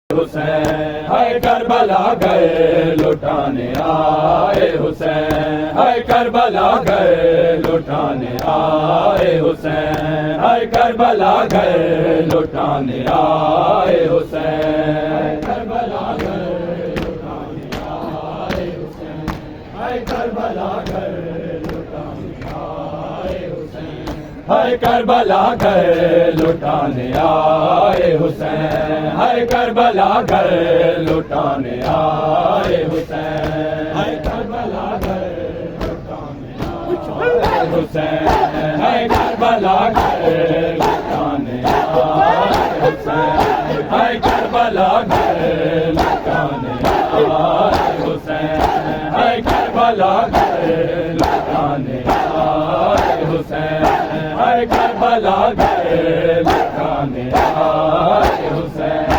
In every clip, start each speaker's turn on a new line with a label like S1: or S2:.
S1: हुसैन है करबला गए लुटाने आए हुसैन है करबला गए लुटाने आए हुसैन है करबला गए लुटाने आए हुसैन करबला गए लुटाने आए हुसैन है करबला गए लुटाने आए हुसैन है करबला गए लुटाने आए हुसैन है करबला गए लुटाने आए हुसैन है करबला गए लुटाने आए हुसैन है करबला गए लुटाने आए हुसैन है करबला गए लुटाने आए हुसैन है करबला गए लुटाने आए हुसैन है करबला गए लुटाने आए हुसैन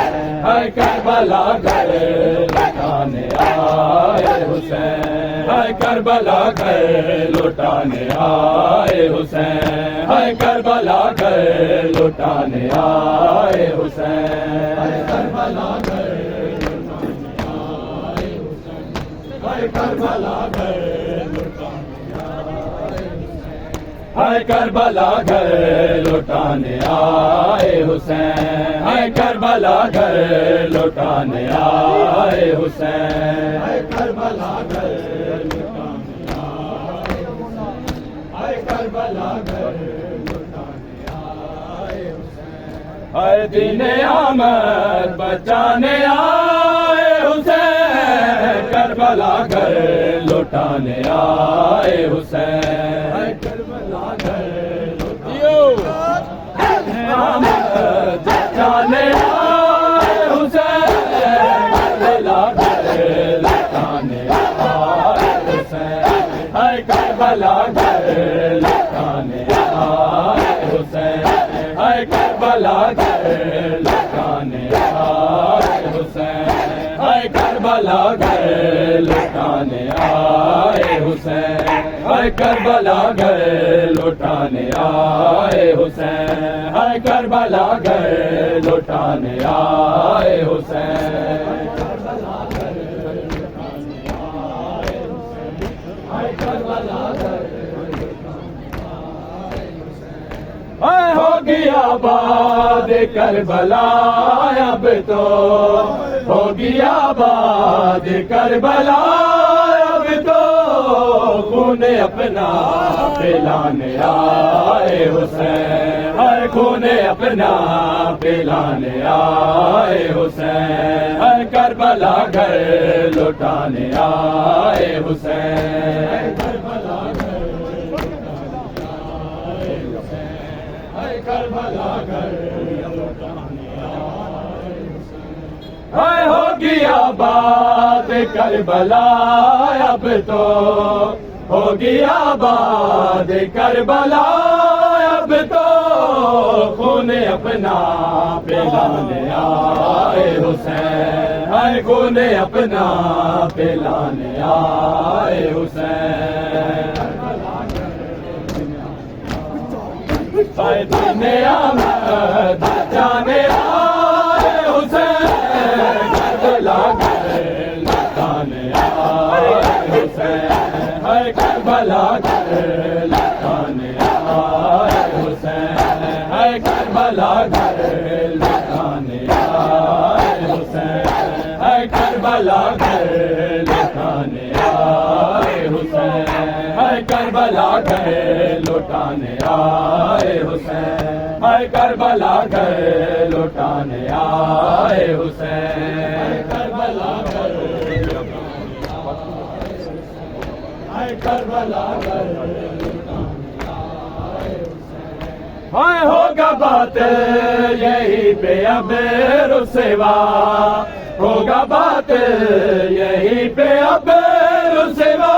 S1: है करबला गए लुटाने आए हुसैन है करबला गए लुटाने आए हुसैन है करबला गए लुटाने आए हुसैन है करबला गए लुटाने आए हुसैन है करबला गए है करबला गए लुटाने आए हुसैन है करबला गए लुटाने आए हुसैन है करबला गए लुटाने आए हुसैन है करबला गए लुटाने आए हुसैन है दीने अहमद बचाने आए हुसैन करबला गए लुटाने आए हुसैन है करबला गए जाने आए हुसैन करबला गए लुटाने आए हुसैन है करबला गए लुटाने आए हुसैन है करबला गए लुटाने आए हुसैन है करबला गए लुटाने आए हुसैन है करबला गए लुटाने आए हुसैन है करबला गए लुटाने आए हुसैन करबला गए लुटाने आए हुसैन है करबला गए लुटाने आए हुसैन हो गया बाद करबला अब तो हो गया बाद करबला अब तो खून अपना पिलाने आए हुसैन हर खून अपना पिलाने आए हुसैन हर करबला घर लुटाने आए हुसैन करबला घर लुटाने आए हुसैन हर करबला घर लुटाने आए हुसैन हाय हो गया बात करबला अब तो हो गया बाद करबला अब तो खून अपना पिलाने आए हुसैन है खून अपना पिलाने आए हुसैन दीने अहमद जाने आए हुसैन करबला गए लुटाने आए हुसैन है करबला गए लुटाने आए हुसैन है करबला गए लुटाने आए हुसैन है करबला गए लुटाने आए हुसैन है करबला गए लुटाने आए हुसैन है करबला गए लुटाने आए हुसैन करबला गए करबला हाय होगा बात यही पे अब रुसवा होगा बात यही पे अब रुसवा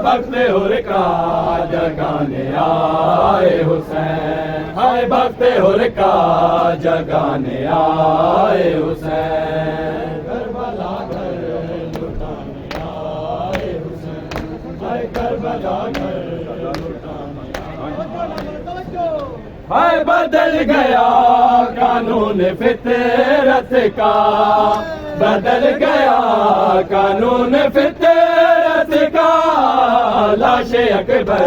S1: वक्त हुर का जगाने आए हुसैन हाय वक्त हुर का जगाने आए हुसैन करबला गए लुटाने आए हुसैन हाय करबला गए लुटाने हाय बदल गया कानून फितरत का, बदल गया कानून फितरत का। लाशे अकबर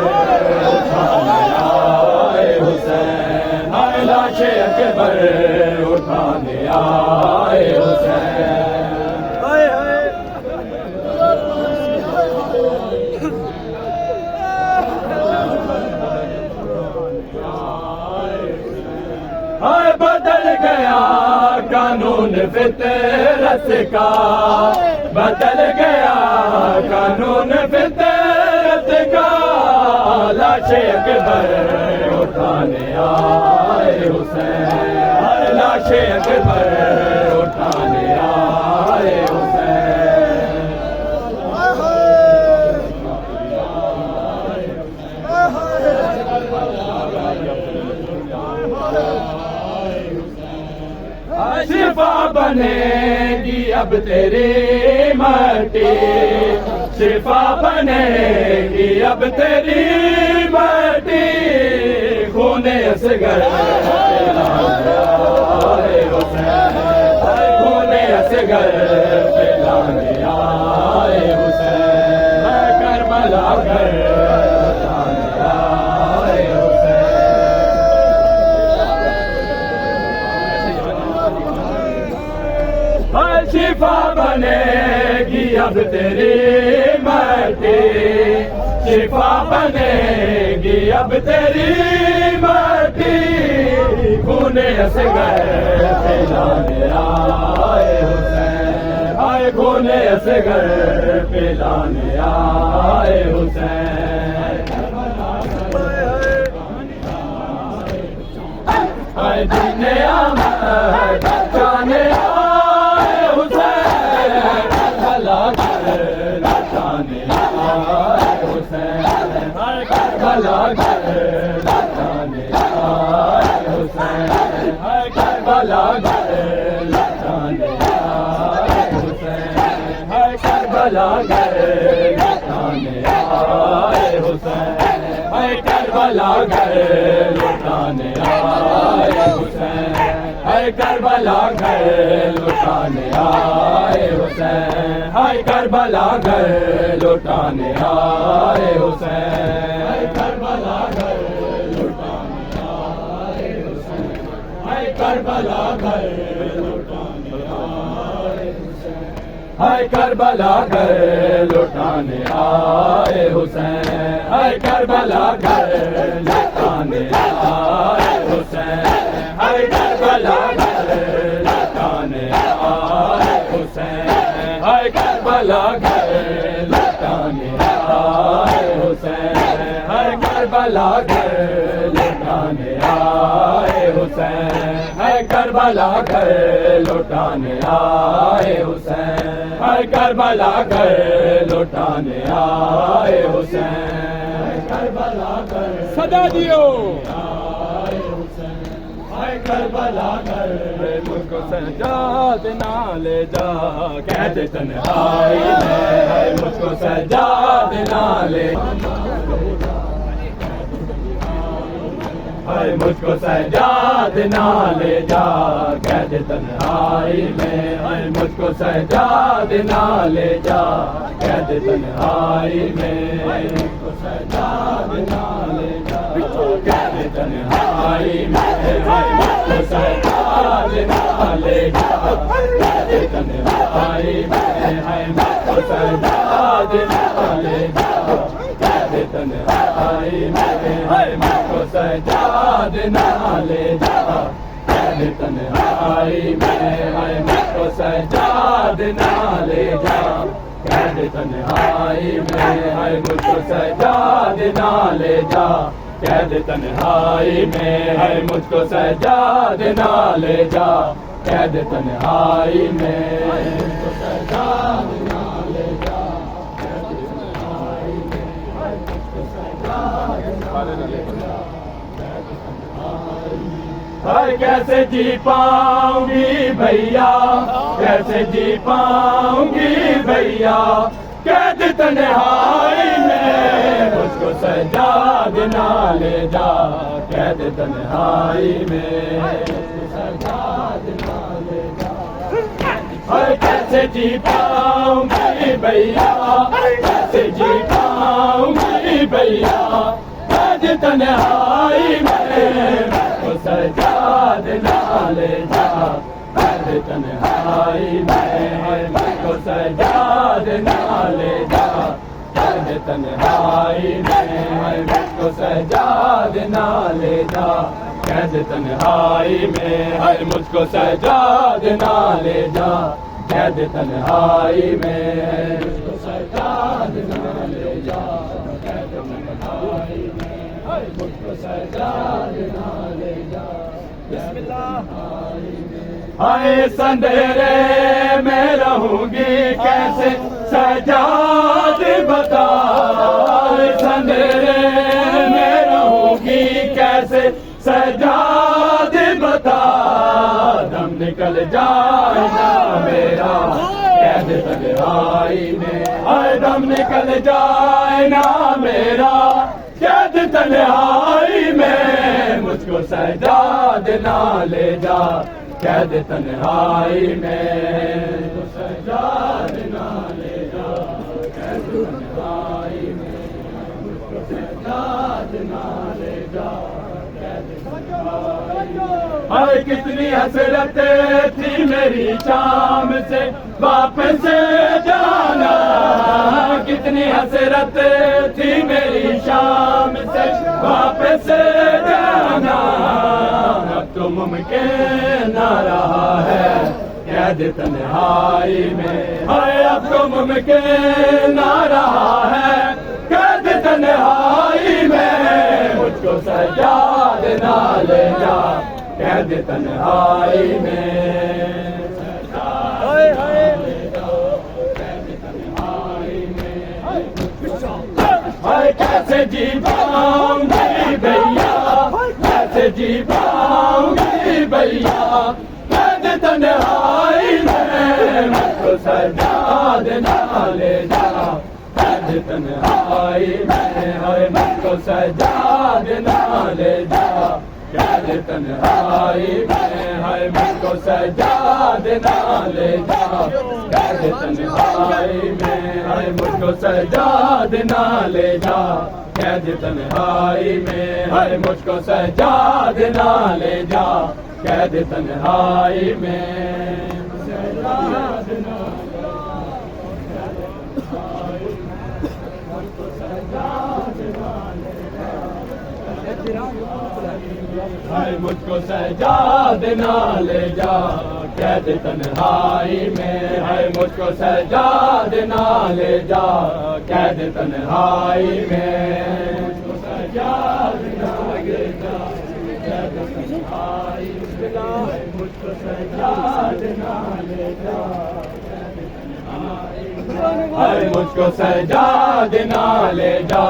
S1: उठाने आए हुसैन, हाय लाशे अकबर उठाने आए हुसैन। हाय बदल गया कानून फितरत का, बदल गया कानून फितरत का। लाशे अकबर उठाने आए हुसैन, हाय लाशे अकबर उठाने आए हुसैन। शिफा बनेगी अब तेरी मट्टी, शिफा बनेगी अब तेरी मट्टी। खूने असगर पिलाने आए हुसैन, खूने असगर पिलाने आए हुसैन। करबला घर शिफा बनेगी अब तेरी मट्टी, शिफा बनेगी अब तेरी मट्टी। खूने असगर पिलाने आए हुसैन, हाय खूने असगर पिलाने आए हुसैन। हाय जीने आमद जाने करबला घर लौटाने आए हुसैन, हाय करबला घर लौटाने आए हुसैन, हाय करबला घर लौटाने आए हुसैन, हाय करबला घर लौटाने आए हुसैन, हाय करबला घर लौटाने आए हुसैन, हाय करबला घर लौटाने आए हुसैन। करबला घर लौटाने आए हुसैन, हाय करबला घर लौटाने आए हुसैन, हाय करबला घर लौटाने आए हुसैन, हाय करबला घर लौटाने आए हुसैन, हाय करबला घर लौटाने आए हुसैन, हाय करबला घर लौटाने आए हुसैन, हाय करबला घर लौटाने आए हुसैन, हाय करबला घर लौटाने आए हुसैन, हाय करबला घर लौटाने आए हुसैन। करबला घर सदा दियो आए हुसैन, हाय करबला घर मुझको सजाद ना ले जा, कहते तन्हाई में मुझको सजाद ना ले। हाय मुझको सजाद ना ले जा, कैद तन्हाई में, हाय मुझको सजाद ना ले जा, कैद तन्हाई में, हाय मुझको सजाद ना ले जा, कैद तन्हाई में, हाय मुझको सजाद ना ले जा, कैद तन्हाई में, हाय मुझको सजाद ना ले जा, कैद तन्हाई में, हाय मुझको सजाद ना ले जा, कैद तन्हाई में, हाय मुझको सजाद ना ले जा, कैद तन्हाई में, हाय मुझको सजाद ना ले जा, कैद तन्हाई में, हाय मुझको सजाद ना ले जा, कैद तन्हाई में, मुझको सजाद ना ले जा, कैद तन्हाई में, हाय मुझको सजाद ना ले जा। हाय कैसे जी पाऊंगी भैया, कैसे जी पाऊंगी भैया, कैद तन्हाई में, मुझको सजाद ना ले जा कैद तन्हाई में, सजाद ना ले जा। और कैसे जी पाऊंगी भैया, कैसे जी पाऊंगी भैया कैद तन्हाई में, मुझको सजाद ना ले जा कैद तन्हाई में, मुझको सजाद ना ले जा कैद तन्हाई में, मुझको सजाद ना ले जा कैद तन्हाई में, हर मुझको सजाद ना ले जा कैद तन्हाई में, मुझको सजाद ना ले जा कैद तन्हाई में, हर मुझको सजाद ना ले जा बिस्मिल्लाह। हाय संदेरे में रहूंगी कैसे सजाद बता, संदेरे में रहूंगी कैसे सजाद बता, दम निकल जाए ना मेरा कैद तन्हाई में, हाय दम निकल जाए ना मेरा कैद तन्हाई में, मुझको सजाद ना ले जा कैद तन्हाई में, मुझको सजाद ना ले जा कैद तन्हाई में, मुझको सजाद ना ले जा कैद तन्हाई में। हाय कितनी हसरत थी मेरी शाम से वापस जाना, कितनी हसरत थी मेरी शाम से वापस जाना, अब तो मुमकिन ना रहा है कैद तन्हाई में, हाय अब तो मुमकिन ना रहा है कैद तन्हाई में, मुझको सजाद ना ले जा कैद तन्हाई में, हाय कैसे जी पाऊंगी भैया, कैसे जी पाऊंगी भैया कैद तन्हाई में, मुझको सजाद ना ले जा कैद तन्हाई में, हाय मुझको सजाद ना ले जा कैद तन्हाई में, हाय मुझको सजाद ना ले जा कैद तन्हाई में, हाय मुझको सजाद ना ले जा कैद तन्हाई में, हाय मुझको सजाद ना ले जा कैद तन्हाई में, सजाद ना हाय मुझको सजाद ना ले जा कैद तन्हाई में, हाय मुझको सजाद ना ले जा कैद तन्हाई में, मुझको सजाद ना ले जा कैद तन्हाई में, मुझको सजाद ना ले जा हाय मुझको सजाद ना ले जा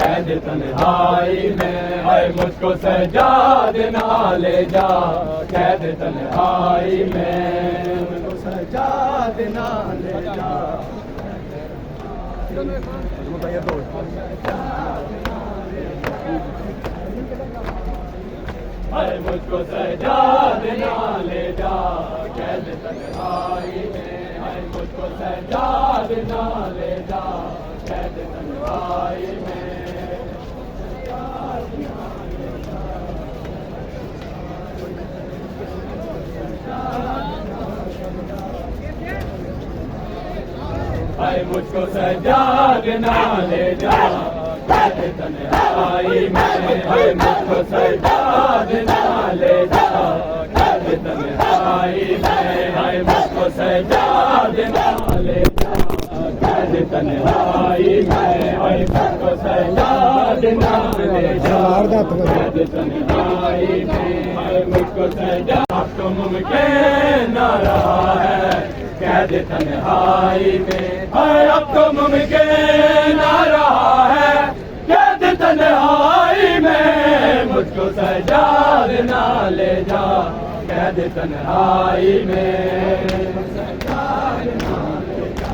S1: कैद तन्हाई में, हाय मुझको सजाद ना ले जा कैद तन्हाई में, मुझको सजाद ना ले जा हाय मुझको सजाद ना ले जा कैद तन्हाई में, हाय मुझको सजाद ना ले जा कैद तन्हाई में, हाय मुझको सजाद ना ले जा कैद तन्हाई में, हाय मुझको सजाद ना ले जा कैद तन्हाई में, हाय मुझको सजाद ना ले जा कैद तन्हाई में, हाय मुझको सजाद ना ले जा कैद तन्हाई में, हाय मुझको सजाद अब तो मुमकिन ना रहा है कैद तन्हाई में, हाय अब तो मुमकिन ना रहा है कैद तन्हाई में, मुझको सजाद ना ले जा कैद तन्हाई में, सजाद ना ले जा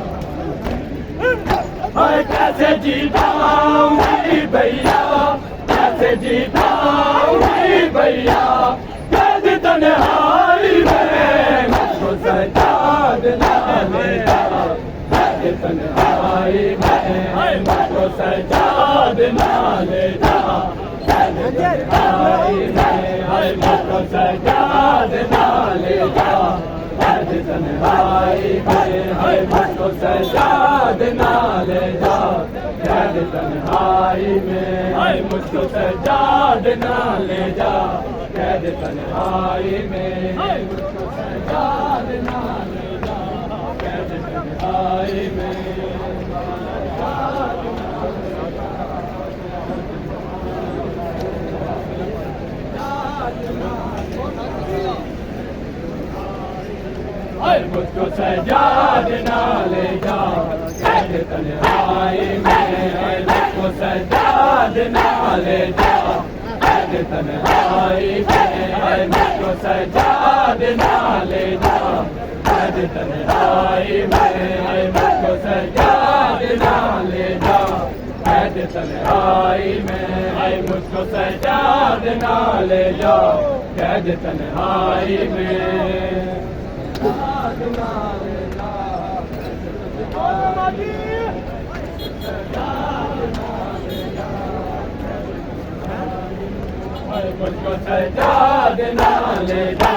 S1: हाय कैसे जी पाऊंगी भैया सजाद ना ले जा कैद तन्हाई में हाय मुझको सजाद ना ले जा कैद तन्हाई में हाय मुझको सजाद ना ले जा कैद तन्हाई में हाय मुझको सजाद ना ले जा कैद तन्हाई में हाय मुझको सजाद ना ले जा कैद तन्हाई में मुझको सजाद ना ले जा कैद तन्हाई में मुझको सजाद ना ले जा कैद तन्हाई में मुझको सजाद ना ले जा कैद तन्हाई में मुझको सजाद ना ले जा कैद तन्हाई में मुझको सजाद ना ले जा कैद तन्हाई में मुझको सजाद ना ले जा कैद तन्हाई में हाय मुझको सजाद ना ले जा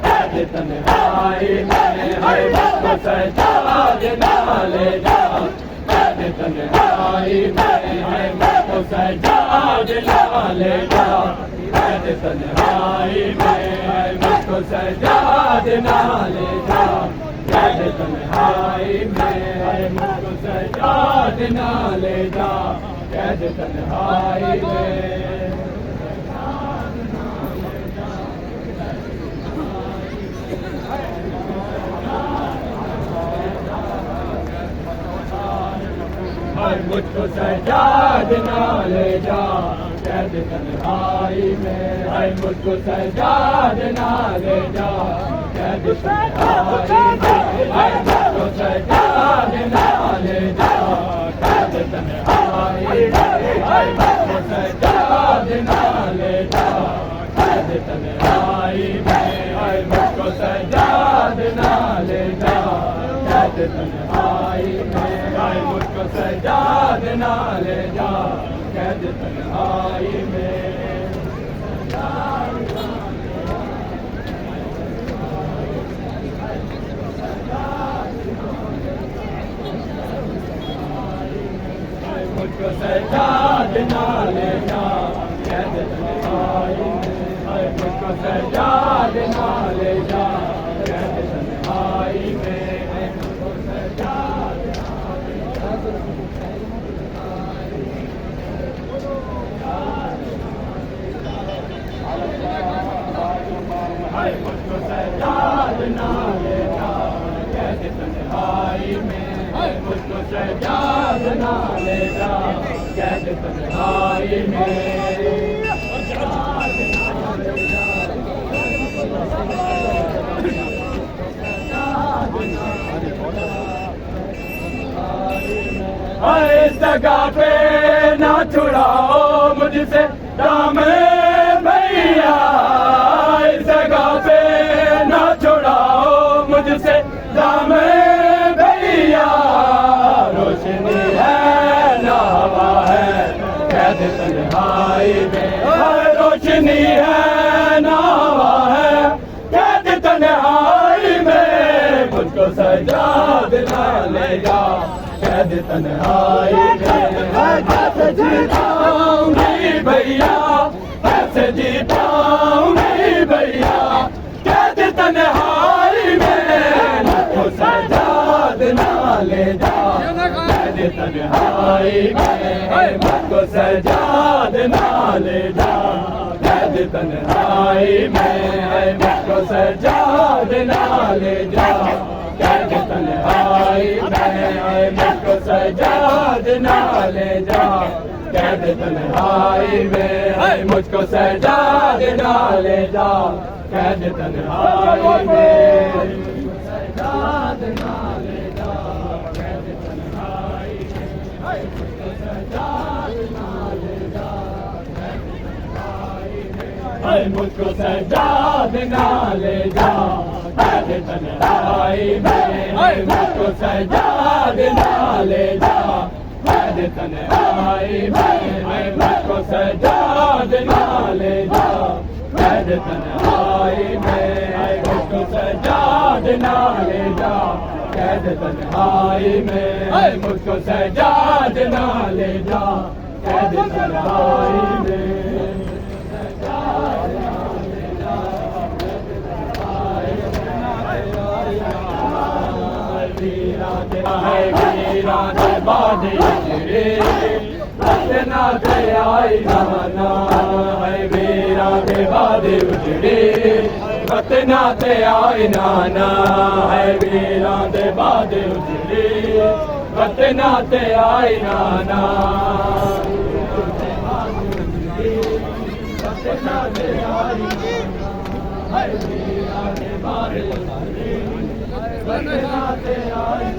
S1: कैद तन्हाई में हाय मुझको सजाद ना ले जा कैद तन्हाई में हाय मुझको सजाद ना ले जा कैद तन्हाई में हाय मुझको सजाद ना ले जा कैद तन्हाई में मुझको सजाद ना ले जा कैद तन्हाई में हाय मुझको सजाद ना ले जा कैद तन्हाई में हाय मुझको सजाद ना ले जा कैद तन्हाई में हाय मुझको सजाद ना ले जा कैद तन्हाई में हाय मुझको सजाद ना ले जा कैद तन्हाई में हाय मुझको सजाद ना ले जा कैद तन्हाई में मुझको सजाद ना ले जा कैद तन्हाई में हाय मुझको सजाद ना ले जा कैद तन्हाई में मुझको सजाद मुझको सजाद ना ले जा कैद तन्हाई में मुझको सजाद ना ले जा कैद तन्हाई में इस जगह पे ना छुड़ाओ मुझसे दाम भैया इस जगह पे ना छुड़ाओ मुझसे दाम भैया रोशनी है ना हवा है कैद तन्हाई में रोशनी है ना हवा है कैद तन्हाई में मुझको सजाद ना ले जा कैद तन्हाई में कैसे जी पाऊंगी भैया कैसे जी पाऊंगी भैया कैद तन्हाई में मुझको सजाद ना ले जा कैद तन्हाई में मुझको सजाद ना ले जा कैद तन्हाई में मुझको सजाद ना ले जा कैद तन्हाई में मुझको सजाद ना ले जा कैद तन्हाई में मुझको सजाद ना ले जा कैद तन्हाई में सजाद ना ले जा कैद तन्हाई में मुझको सजाद ना ले जा कैद तन्हाई में मुझको सजाद ना ले जा कैद तन्हाई में मुझको सजाद ना ले जा कैद तन्हाई में मुझको सजाद ना ले जा कैद तन्हाई में मुझको सजाद ना ले जा कैद तन्हाई में मुझको सजाद ना ले जा कैद तन्हाई में वीरान बादे उजड़े वतना ते आई नाना है वीरान बादे उजड़े वतना ते आई नाना है वीरान बादे उजड़े वतना ते आई नाना वतना ते आई है वीरान बादे उजड़े वतना ते आई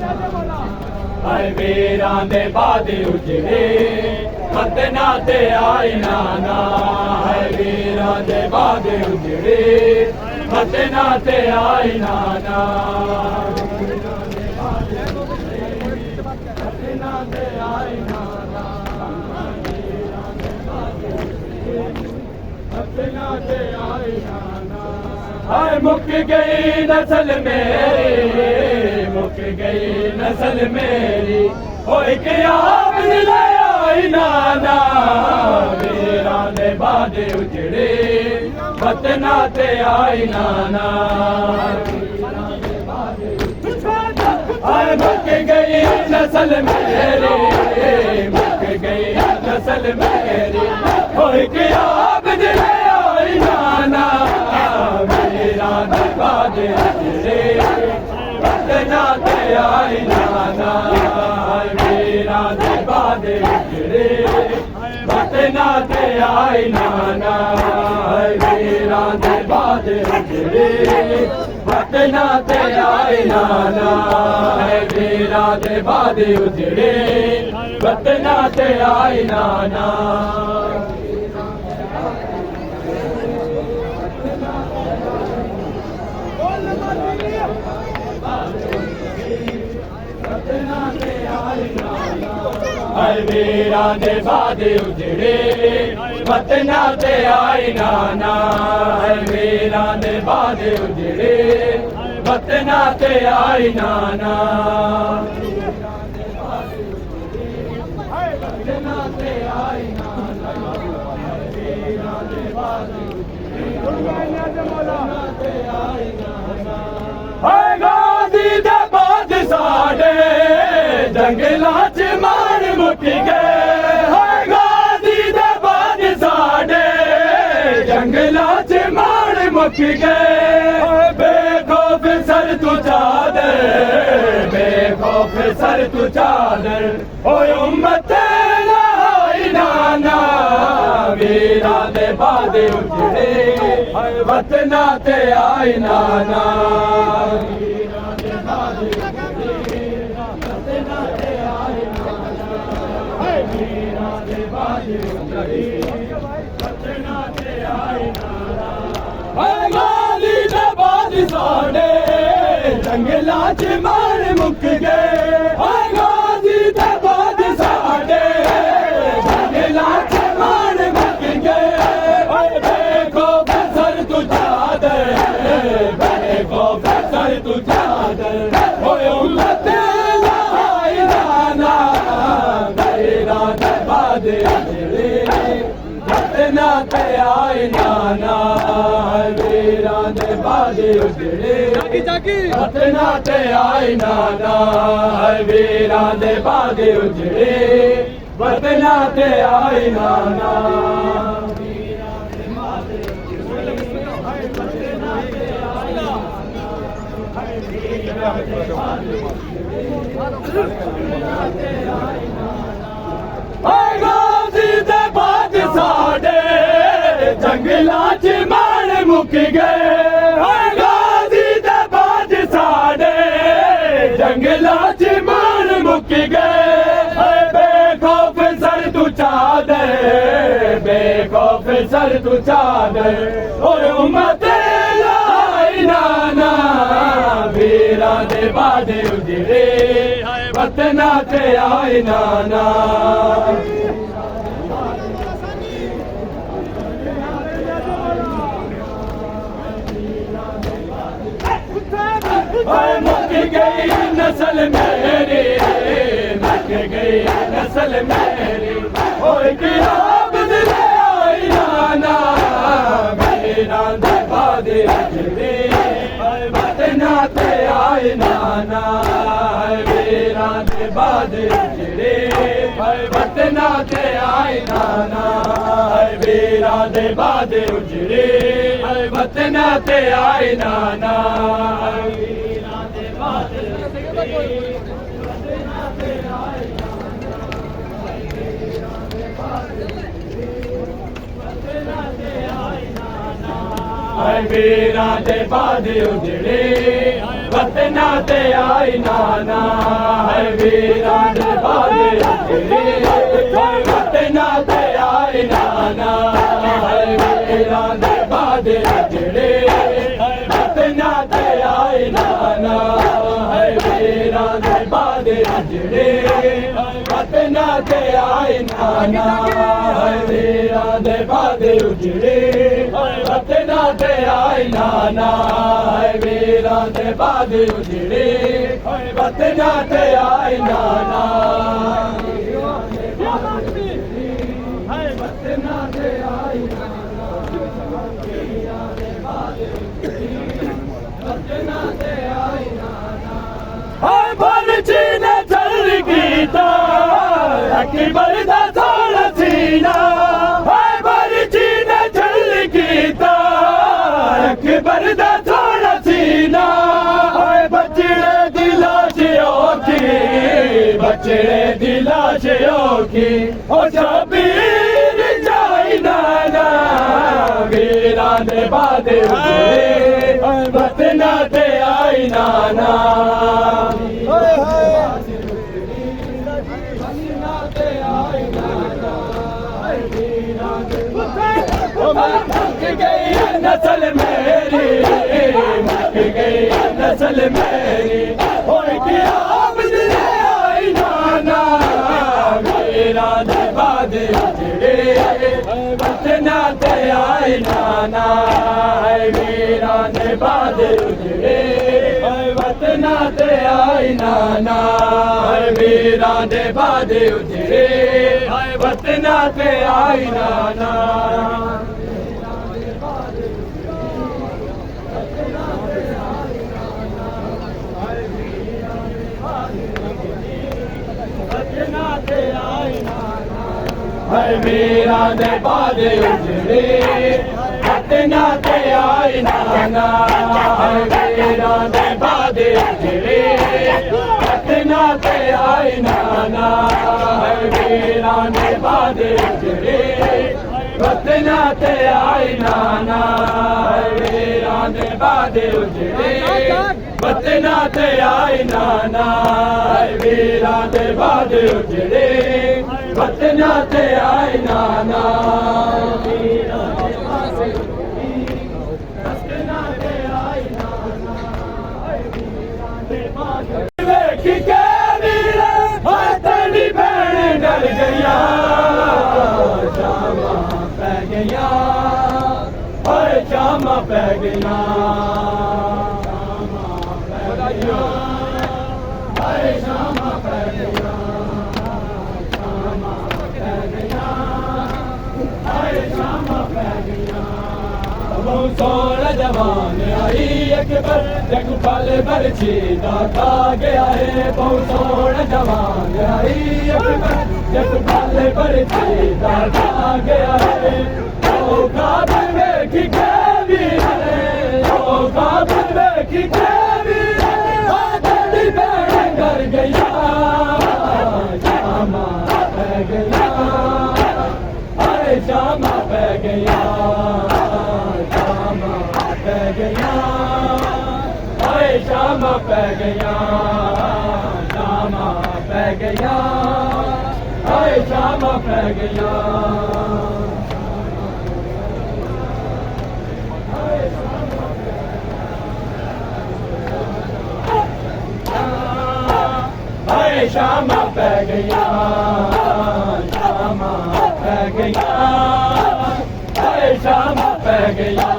S1: हाय वीरां दे बादे उजड़े वतना ते आई नाना हाय वीरां दे बादे उजड़े वतना ते आई नाना वतना ते आई नाना वतना ते आई नाना हाय मुक गई नस्ल मेरी मुक गई नस्ल मेरी होए के आप ले आई नाना वीरां दे बादे उजड़े वतना ते आई नाना हाय मुक गई नस्ल मेरी मुक गई नस्ल मेरी होए के आप ले आई नाना वीरां दे बादे उजड़े वतना ते आई नाना वीरां दे बादे उजड़े वतना ते आई नाना वीरां दे बादे उजड़े वतना ते आई नाना वीरां दे बादे उजड़े वतना ते आई नाना हाय वीरां दे बादे उजड़े वतना ते आई नाना हाय वीरां दे बादे उजड़े वतना ते आई नाना वतना ते आई नाना वीरां दे बादे हाय गाजी दे बाद साडे जंगलां च मार मुक गए हाय गाजी दे बाद साडे जंगलां च मार मुक गए बेखौफ सर तू चादर बेखौफ सर तू चादर ओए उम्मत लाई नाना वीरां दे बादे उजड़े वतना ते आई नाना वीरां दे बादे उजड़े वतना ते आई नाना वीरां दे बादे उजड़े वतना ते आई नाना हाय गाजी दे बाद साडे जंगलां च मार मुक गए हाय गाजी दे बाद साडे जंगलां च मार मुक गए बेखौफ सर तू चादर बेखौफ सर तू चादर ओए उम्मत लाई नाना वीरां दे बादे उजड़े वतना ते आई नाना वीरां दे बादे उजड़े वतना ते आई नाना वीरां दे बादे उजड़े वतना ते आई नाना गाजी दे बाद साडे जंगलां च मार मुक गए गाजी दे बाद साडे जंगलां च मार मुक गए बेखौफ सर तू चादर बेखौफ सर तू चादर और उम्मत लाई नाना वीरा दे बादे उजड़े वतना ते आए नाना मुक गई नस्ल मेरी मुक गई नस्ल मेरी क्या बदले आई नाना वीरा दे बादे उजड़े वतना ते आए नाना वीरा दे बादे उजड़े वतना ते आए नाना वीरा दे बादे उजड़े वतना ते आए नाना वीरा दे बादे वीरा दे बादे उजड़े वतना ते आए नाना वीरा दे बादे उजड़े वतना ते आए नाना वीरा दे बादे उजड़े वतना ते आए नाना वीरा दे बादे उजड़े वतना ते आए नाना वीरा दे बादे उजड़े वतना ते आए नाना वीरा दे बादे उजड़े वतना ते आए नाना वतना ते आए बरची ने चल गीता अकबर दा थोड़ा सीना बरची ने चल गीता अकबर दा थोड़ा सीना बचड़े दिला औखी बचड़े दिला औखी ओ शबीर जाई नाना वीरा दे बादे उजड़े वतना ते आई नाना मुक गई नस्ल मेरी मुक गई नस्ल मेरी क्या बदले आई नाना वीरा दे बादे उजड़े वतना ते आए नाना वीरा दे बादे उजड़े वतना ते आए नाना वीरा दे बादे उजड़े वतना ते आए नाना वीरा दे बादे उजड़े वतना ते आए नाना वीरा दे बादे उजड़े वतना ते आए नाना वीरा दे बादे उजड़े वतना ते आए नाना वीरा दे बादे उजड़े वतना ते आए नाना वीरा दे बादे उजड़े वतना ते आए नाना वीरा दे बादे वतना ते आए नाना वीरा दे बादे देख के वीरा तेरी भैन डर गया शामा पै गया शामा पै गया शामा पै गया सोना जवान आई अकबर जग पल भर छीदा खा गया है बहुत सोना जवान आई अकबर जग पल भर छीदा खा गया है ओ काबिल देख के भी है ओ काबिल देख के भी तेरी भैन कर गया शामा पै गया शामा पै गया पै गया शामा पै गया शामा पै गया शामा पै गया गया शामा पै गया शामा पै गया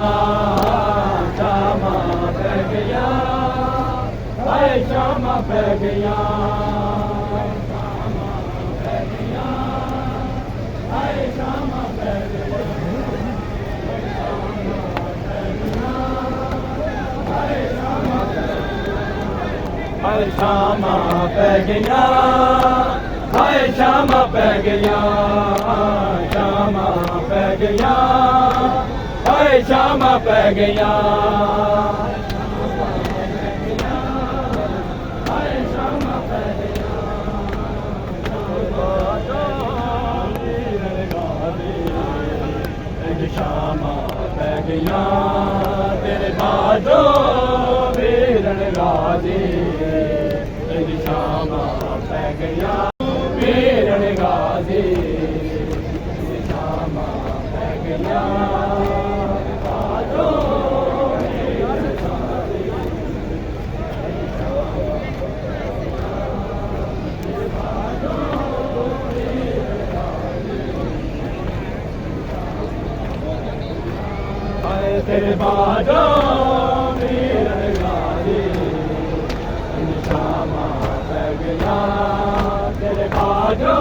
S1: शामा पै गया शामा पै गया शामा पै गया शामा पै गया शामा पै गया शामा पै गया शामा पै गया शामा पै गया तेरे बाजो वीरन गाजी शामा पै गया वीरन गाजी शामा पै गया तेरे बाजो वीरन गाजी शामा पै गया तेरे बाजो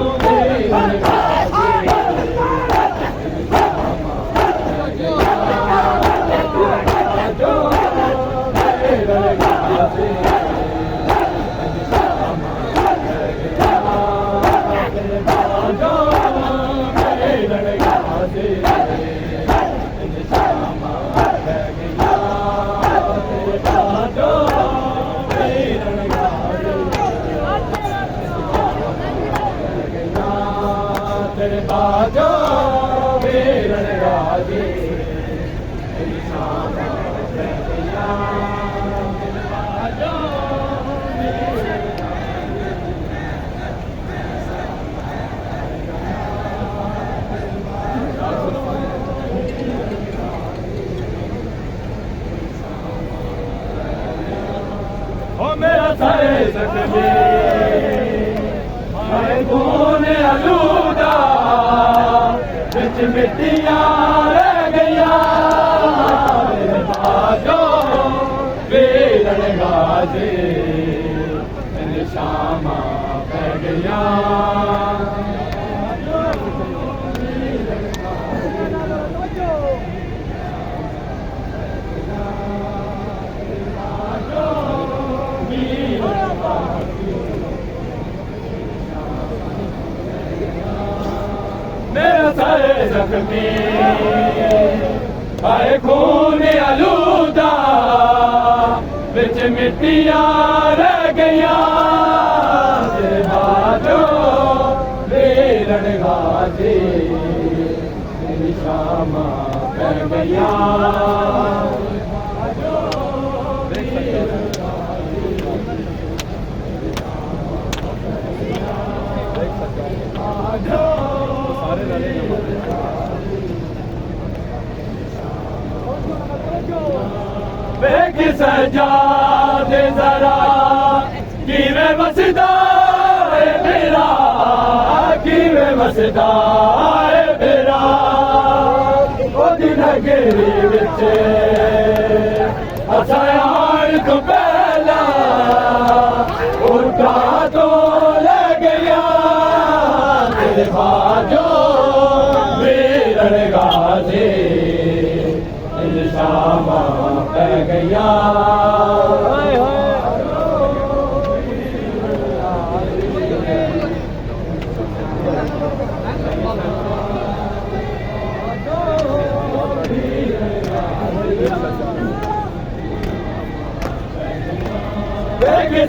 S1: वीरन गाजी शामा पै गया तेरे बाजो वीरन गाजी शामा पै गया तेरे बाजो वीरन गाजी तेरे बाजो वीरन गाजी शामा पै गया तेरे बाजो ओ मेरा सारे जख्मी खून आलूदा बिच मिट्टियां रह गया मेरे बाजो वीरन गाजी शामा पै गया मेरा सारे जख्मी आए खून आलूदा बिच मिट्टियां रह गया तेरे बाजो वीरन गाजी शामा पै गया वेख सजादे जरा किवें वसदा है मेरा किवें वसदा है मेरा ओदी नगरी विच असायान तो पहला उठा तो ले गया तेरे बाजो वीरन गाजी शामा पै गया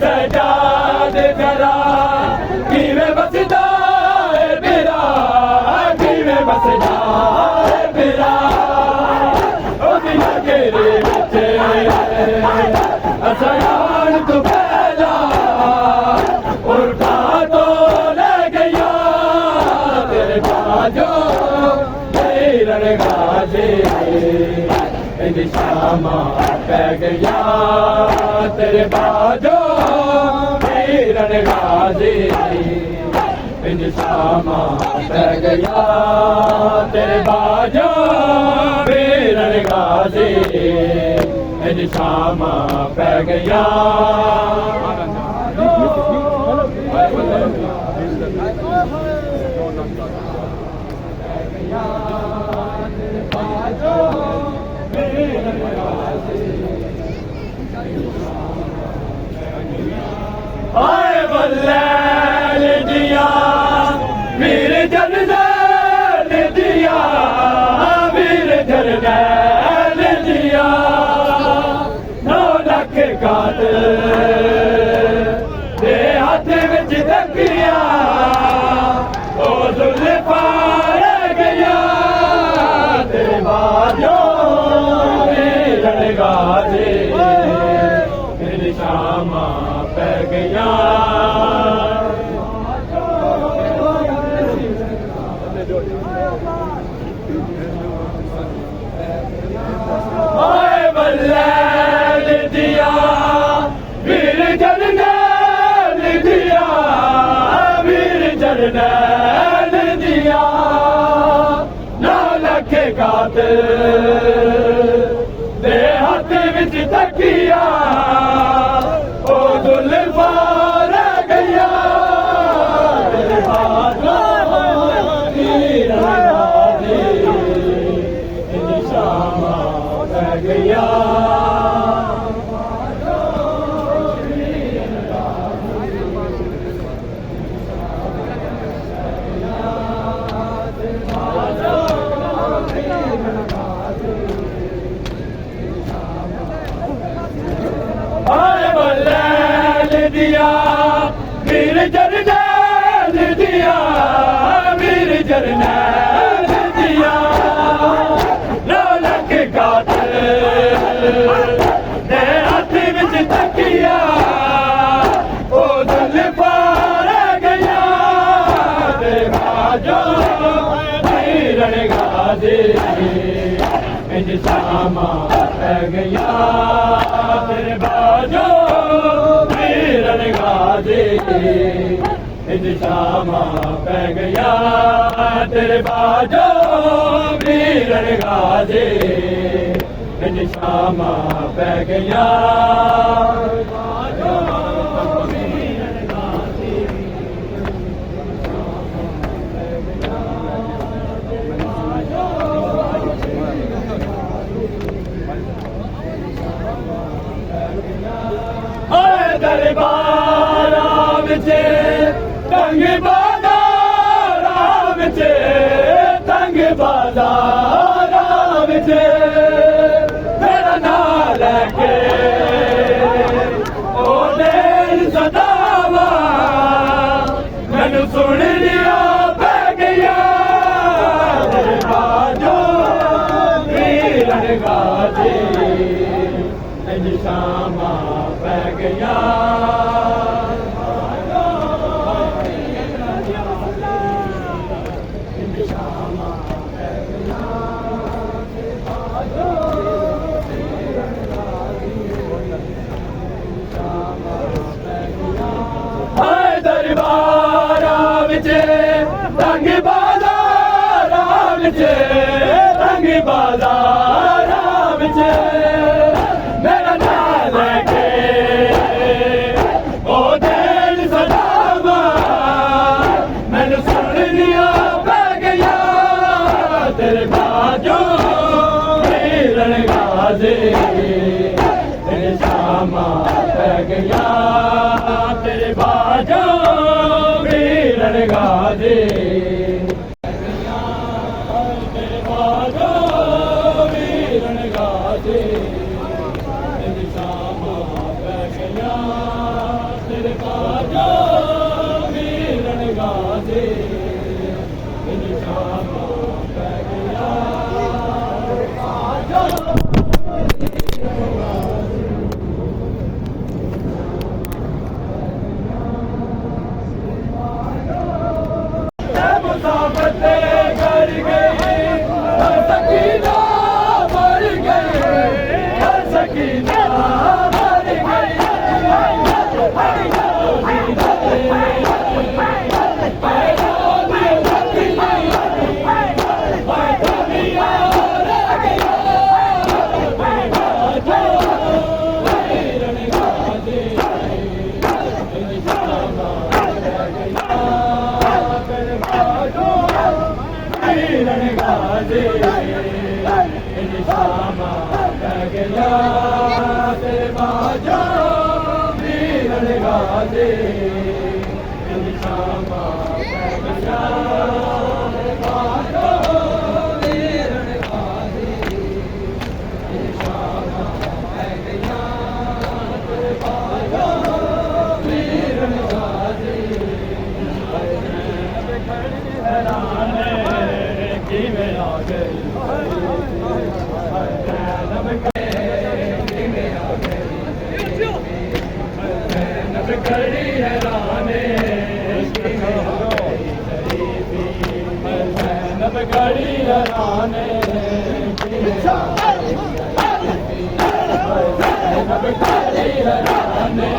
S1: सजादे जरा किवें बसदा है मेरा किवें बसदा है मेरा ओदी नगरी विच असायान तो पहला उठा तो ले गया तेरे बाजो वीरन गाजी शामा पै गया तेरे बाजो वीरन गाजी इन शामा पै गया तेरे बाजो वीरन गाजी इन शामा पै गया आए बल्ले दिया वीर जरनैल दिया वीर जरनैल दिया 9 लाख कातिल दे हाथ विच तकिया ओ जुल्फा रह गया तेरे बाजो वीरन गाजी इन शामा पै गया आए बल्ले दिया वीर जरनैल दिया वीर जरनैल दिया 9 लाख कातिल दे हाथ विच तकिया ओ जुल्फा रह गया तेरे बाजो वीरन गाजी इन शामा पै गया आए बल्ले दिया वीर जरनैल दिया वीर जरनैल दिया 9 लाख कातिल दे हाथ विच तकिया ओ जुल्फा रह गया तेरे बाजो वीरन गाजी इन शामा पै गया तेरे बाजो वीरन गाजी इन शामा पै गया तेरे बाजो वीरन गाजी इन शामा पै गया दरबारा विचे तंग बाजारा विचे तंग बाजारा विचे मेरा नाम लेके ओ दिल सदावा मैनू सुन लिया पै गया तेरे बाजो वीरन गाजी इन शामा पै गया दरबारा विचे तंग बाजारा विचे तंग बाजारा विचे मेरा नाम लेके ओ दिल सदावा मैनू सुन लिया पै गया तेरे बाजो वीरन गाजी इन शामा पै गया तेरे बाजो वीरन गाजी तेरे बाजो वीरन गाजी इन शामा पै गया तेरे बाजो वीरन गाजी इन शामा पै गया कर गए सकीना मर गए गाजी इन शामा बैग जा तेरे बाजा वीरन गाजी इन शामा बैग जा तेरे बाजा वीरन गाजी इन शामा बैग जा तेरे बाजा वीरन गाजी किमें आ गई कड़ी हैराने नब कड़ी हैराने नब कड़ी हैराने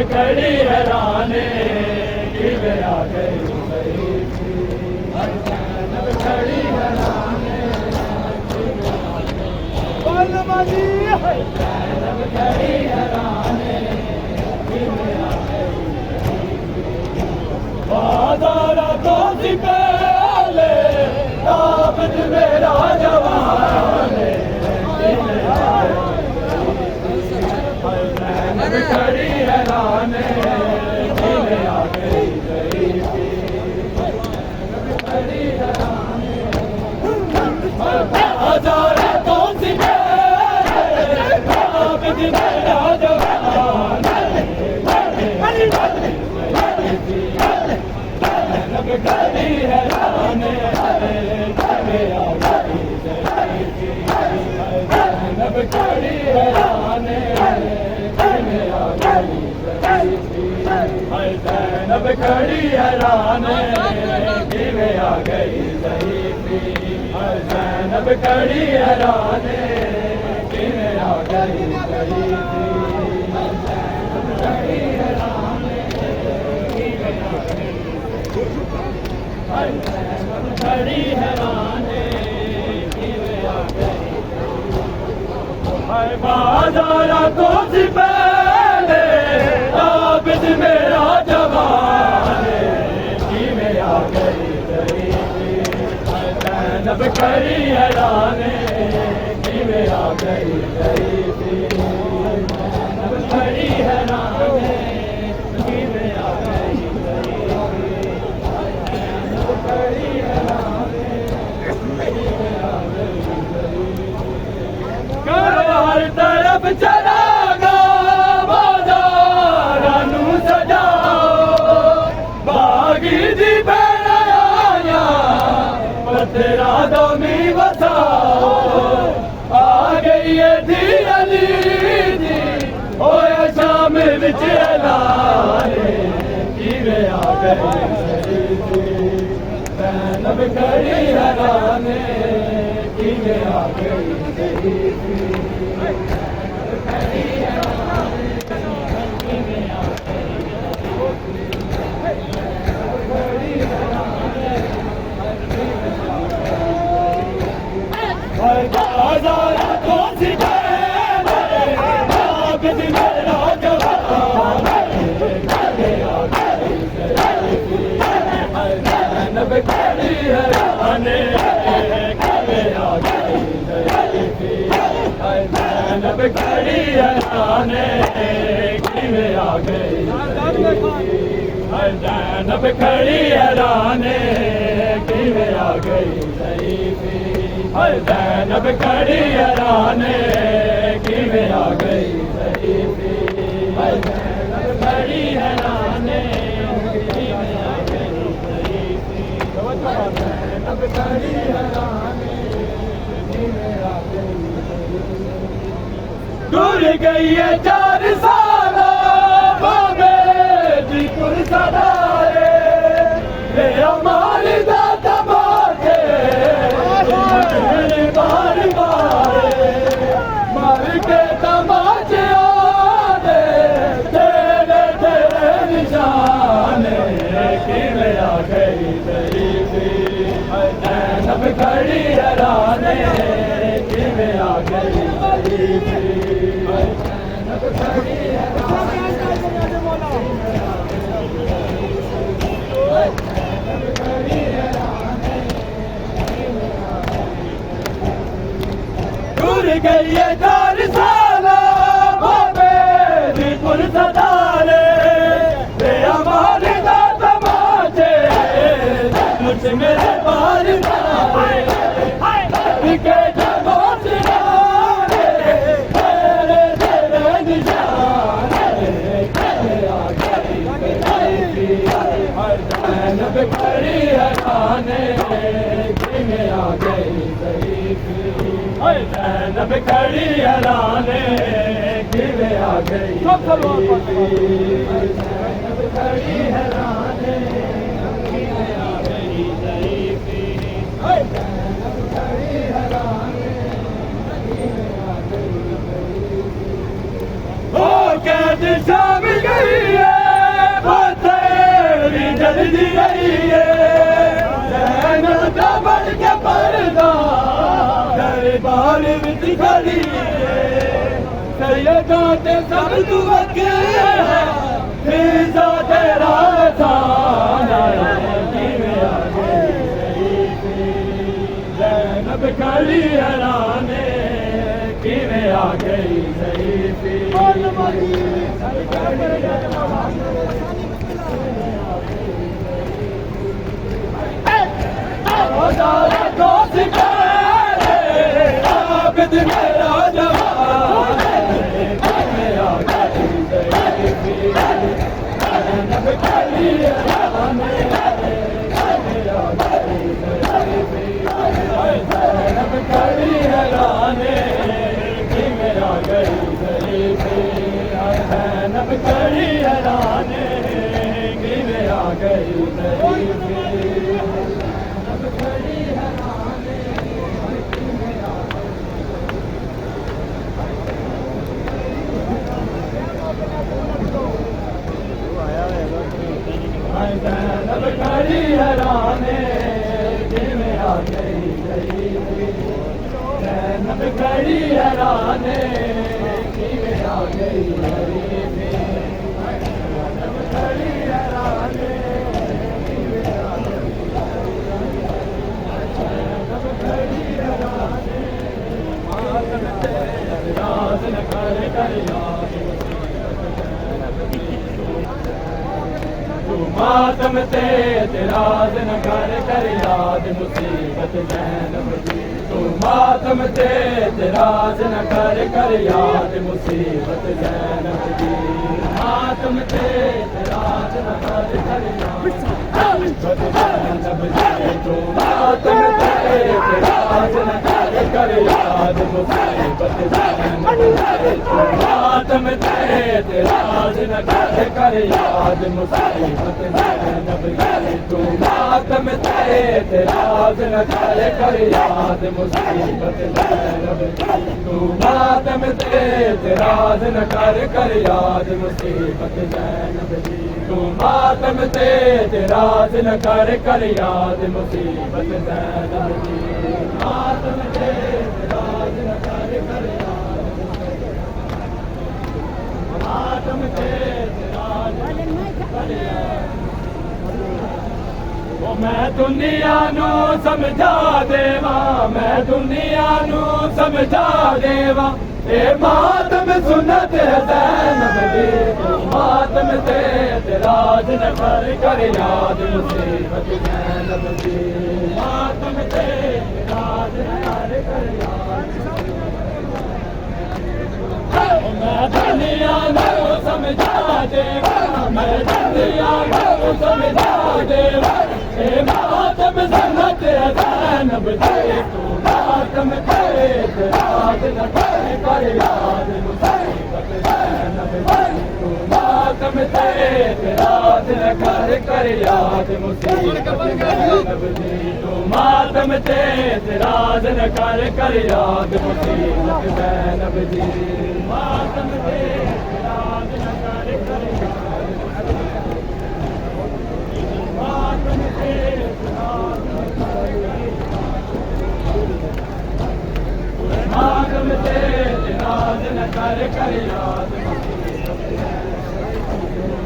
S1: कड़ी हैराने कि वे आ गई कड़ी हैराने कड़ी हैराने बाजारा तो सी पहले ताबत मेरा जवान कड़ी हैराने आ गई कड़ी हैराने बाजारा तो सी पहले ताबत मेरा जवान कड़ी हैराने आ गई नब कड़ी हैराने नब खड़ी हैराने किमें आ गई ज़हीफ़ी नब खड़ी हैराने किमें आ गई ज़हीफ़ी नब खड़ी हैराने किमें आ गई नब खड़ी हैराने किमें आ गई बाजारा को सी पहले ताबिद मेरा जवान किमें आ गई ज़हीफ़ी नब खड़ी हैराने किमें आ गई ज़हीफ़ी नब खड़ी हैराने किमें आ गई ज़हीफ़ी नब खड़ी हैराने किमें आ गई हर तरफ चलागा बाजारा नू सजाओ बागी दी बैया पत्थरा दमी बसाओ आ गई है धी अली दी होया शाम विच लारे किवें आ गई नब खड़ी हैराने किवें आ गई बाजारा तो सी पहले ताबिद मेरा जवान नब खड़ी हैराने किमें आ गई ज़हीफ़ी नब खड़ी हैराने किमें आ गई नब खड़ी हैराने किमें आ गई ज़हीफ़ी नब खड़ी हैराने किमें आ गई ज़हीफ़ी नब खड़ी हैराने किमें आ गई ज़हीफ़ी नब खड़ी हैराने किमें आ गई गुर गई है 4 साल बाबे खड़ी हैराने किवें आ गई ज़ईफ़ी ज़ैनब खड़ी हैराने किवें आ गई ज़ैनब खड़ी हैराने किवें आ गई ज़ईफ़ी ज़ैनब खड़ी हैराने किवें आ गई ज़ईफ़ी ओ कैद शाम गई है वो तेरी जल्दी रही है ज़ैनब दा बढ़ के पर्दा दरबार विच खड़ी है सैयदां ते सब तू अगे फिज़ा तेरा एहसान है किवें आ गई ज़ईफ़ी ज़ैनब खड़ी हैराने किवें आ गई ज़ईफ़ी दोस्त आबिद मेरा जवान किवें आ गई ज़ईफ़ी ज़ैनब खड़ी हैराने किवें आ गई ज़ईफ़ी ज़ैनब खड़ी हैराने किवें आ गई ज़ईफ़ी ज़ैनब खड़ी हैराने किवें आ गई ज़ईफ़ी ज़ैनब खड़ी हैराने किवें आ गई ज़ईफ़ी ज़ैनब खड़ी हैराने किवें आ गई ज़ईफ़ी ज़ैनब खड़ी हैराने किवें आ गई ज़ैनब खड़ी हैराने मातम ते एतराज़ न कर याद मातम ते एतराज़ न कर याद मुसीबत ज़ैनब जी तू मातम ते एतराज़ न कर याद मुसीबत ज़ैनब जी मातम ते एतराज़ न कर याद मुसीबत ज़ैनब जी तू मातम ते एतराज़ न कर याद मुसीबत ज़ैनब जी तू मातम ते एतराज़ न कर याद मुसीबत ज़ैनब जी तू मातम ते एतराज़ न कर याद मुसीबत ज़ैनब जी तू मातम ते एतराज़ न कर याद मुसीबत ज़ैनब जी तू मातम ते एतराज़ न कर याद मुसीबत ज़ैनब जी मातम ते एतराज़ न कर याद मातम ते एतराज़ कर याद मैं दुनिया नू समझा देवा मैं दुनिया नू समझा देवा ए मातम सुन्नत है ज़ैनब जी तू मातम ते एतराज़ न कर याद मुसीबत ज़ैनब जी मातम ते एतराज़ न कर याद मैं दुनिया नू समझा देवा मैं दुनिया नू समझा देवा ए मातम सुन्नत है ज़ैनब जी तू मातम ते एतराज़ न कर याद मुसीबत ज़ैनब जी तू मातम ते एतराज़ न कर याद मुसीबत ज़ैनब जी तू मातम ते एतराज़ न कर याद मुसीबत ज़ैनब जी मातम ते एतराज़ न कर याद मातम ते एतराज़ मातम ते एतराज़ न कर याद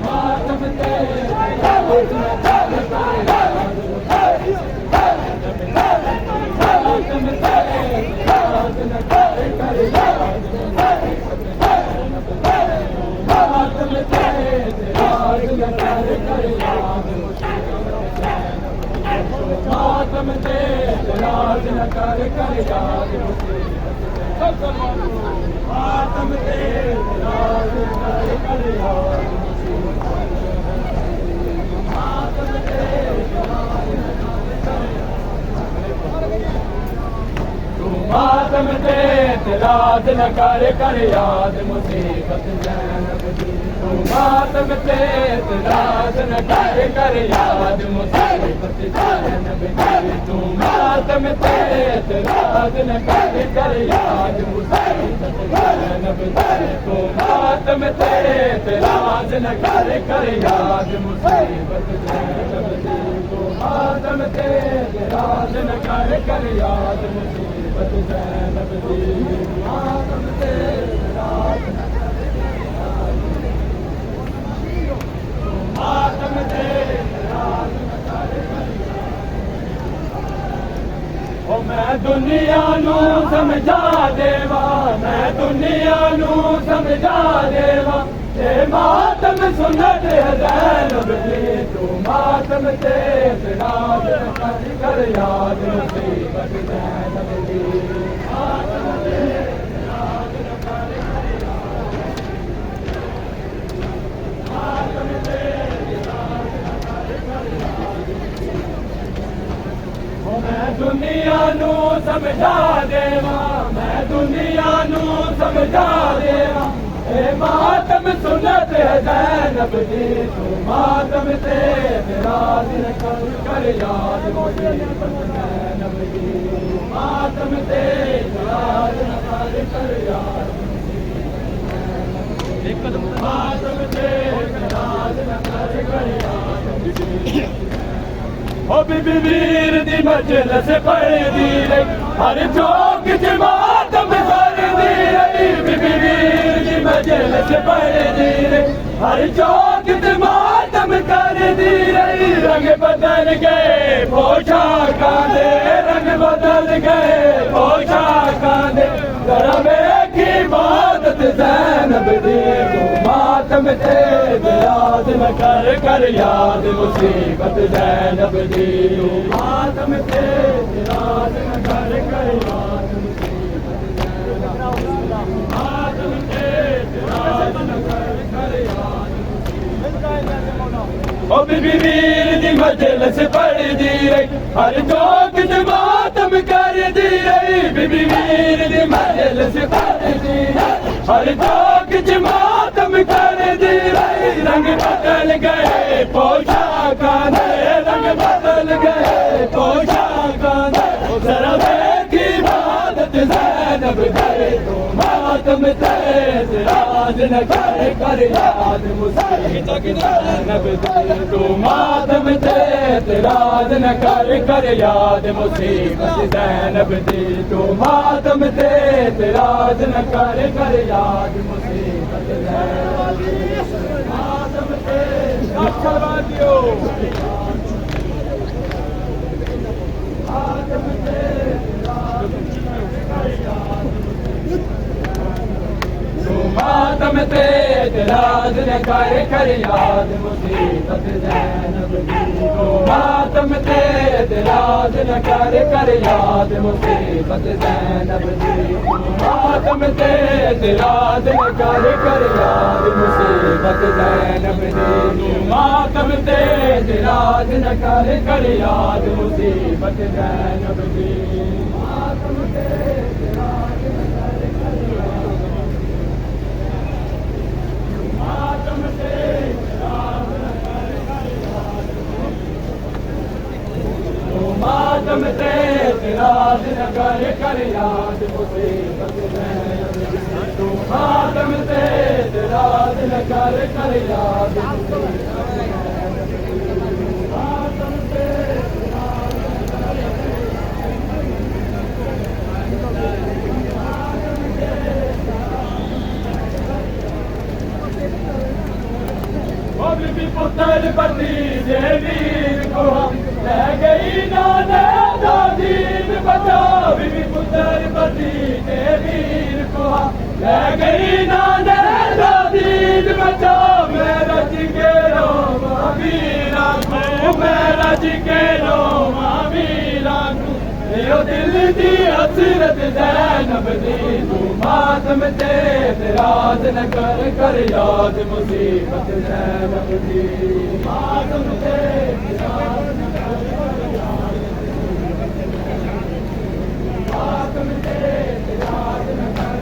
S1: मातम ते एतराज़ न कर याद मातम ते एतराज़ न कर याद मातम ते एतराज़ न कर याद मातम ते एतराज़ न कर याद मातम ते एतराज़ न कर याद मातम ते एतराज न कर याद मुसीबत ज़ैनब दी तू मातम ते एतराज न कर याद मुसीबत ज़ैनब दी तू मातम ते एतराज न कर याद मुसीबत ज़ैनब दी तू मातम ते एतराज न कर याद मुसीबत ज़ैनब दी तू मातम ते एतराज न कर याद मुसीबत ज़ैनब दी मातम ते एतराज न मातम ते एतराज न ओ मैं दुनिया नू समझा देवा मैं दुनिया नू समझा देवा ते मातम सुनत है ज़ैनब दी तू मातम ते एतराज न कर याद मुसीबत ज़ैनब दी मातम ते एतराज न कर मातम ते एतराज न कर ओ मैं दुनिया नू समझा देवा मैं दुनिया नू समझा देवा ए मातम सुनत है ज़ैनब दी तू मातम ते एतराज न कर याद मुसीबत ज़ैनब दी मातम ते एतराज न कर याद मातम ते एतराज न कर याद ओ बीबी वीर दी मजलिस पढ़ दी रही हर चौक च मातम कर दी रही बीबी वीर दी मजलिस पढ़ दी रही हर चौक च मातम कर दी रही रंग बदल गए पोशाकां दे रंग बदल गए पोशाकां दे जरा वेखी इबादत ज़ैनब दी तू मातम ते एतराज न कर याद मुसीबत ज़ैनब दी तू मातम ते एतराज न कर याद मुसीबत ज़ैनब मातम ते एतराज न कर याद ओ बीबी वीर दी मजलिस पढ़ दी रही हर चौक च मातम कर दी रही बीबी वीर दी मजलिस पढ़ दी रही हर चौक च मातम कर दी रही रंग बदल गए पोशाकां दे रंग बदल गए पोशाकां दे जरा वेखी इबादत ज़ैनब दी तू मातम ते एतराज न कर याद मुसीबत ज़ैनब दी तू मातम ते एतराज न कर याद मुसीबत ज़ैनब दी तू मातम ते एतराज न कर याद मुसीबत ज़ैनब दी मातम ते अक्षरवादियों मातम ते मातम ते एतराज न कर याद मुसीबत ज़ैनब दी तू मातम ते एतराज न कर याद मुसीबत ज़ैनब दी तू मातम ते एतराज न कर याद मुसीबत ज़ैनब दी तू मातम ते एतराज न कर याद मुसीबत ज़ैनब दी मातम ते एतराज न मातम ते एतराज न मातम ते एतराज न कर याद मुसीबत ज़ैनब दी तू मातम ते एतराज न कर याद मातम ते ओ बीबी पुत्र भतीजे वीर को ले गई नाना दादीन बचा बीबी पुत्र भतीजे वीर को ले गई नाना दादीन बचा मेरा जिगेरो वीरा मेरा जिगेरो वीरा यो दिल दी हसरत ज़ैनब दी तू मातम ते एतराज न कर याद मुसीबत ज़ैनब दी मातम ते एतराज न कर याद मातम ते एतराज न कर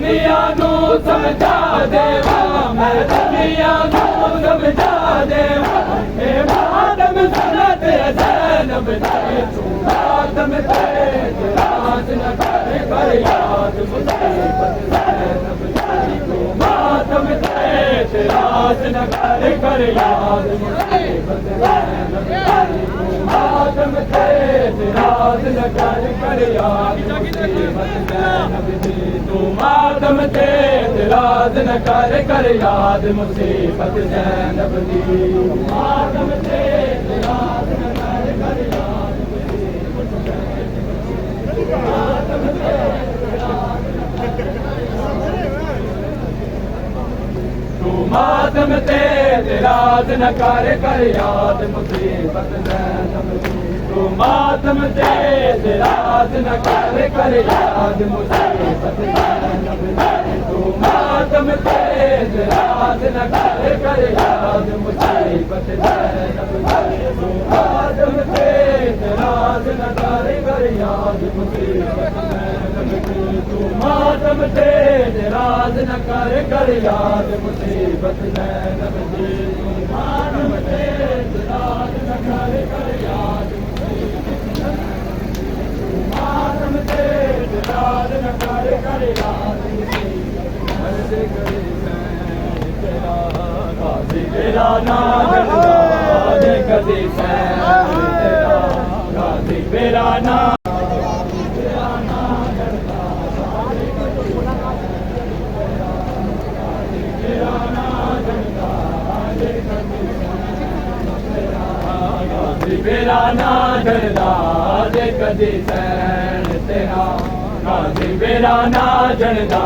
S1: दुनिया नू समझा देवा मैं दुनिया नू समझा देवा ए मातम सनत ज़ैनब दे तू मातम ते राज न कर याद मुसीबत ज़ैनब दे तू मातम ते राज न कर याद मुसीबत ज़ैनब दे तू मातम ते राज न कर याद मुसीबत ज़ैनब दे तू मातम ते राज न कर याद मुसीबत ज़ैनब दी मातम ते राज न कर याद मुसीबत मातम ते तू मातम ते राज न कर याद मुसीबत ज़ैनब दी तू मातम ते राज न कर याद मुसीबत ज़ैनब दी तू मातम ते राज न कर याद मुसीबत ज़ैनब दी तू मातम ते राज न कर याद मुसीबत ज़ैनब दी तू मातम ते राज न कर याद मुसीबत ज़ैनब दी तू मातम ते राज न कर याद मातम ते राज न कर याद तेरा नाम कदी तेरा गाजी मेरा नाम मेरा ना झड़दा जे कदी सैन तेरा गाजी मेरा ना झड़दा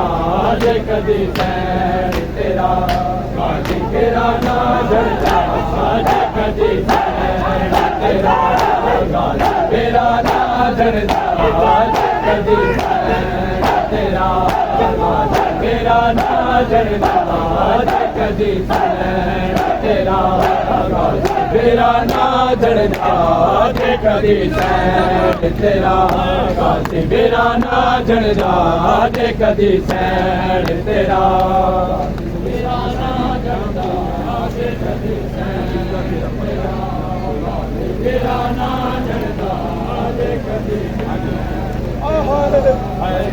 S1: जे कदी सैन तेरा गाजी मेरा ना झड़दा जे कदी सैन तेरा गाजी मेरा ना झड़दा जे कदी सैन तेरा गाजी मेरा ना झड़दा जे कदी सैन तेरा गाजी मेरा ना झड़दा जे कदी सैन तेरा गाजी मेरा ना झड़दा जे कदी सैन तेरा मेरा ना झड़दा जे कदी सैन तेरा मेरा ना झड़दा जे कदी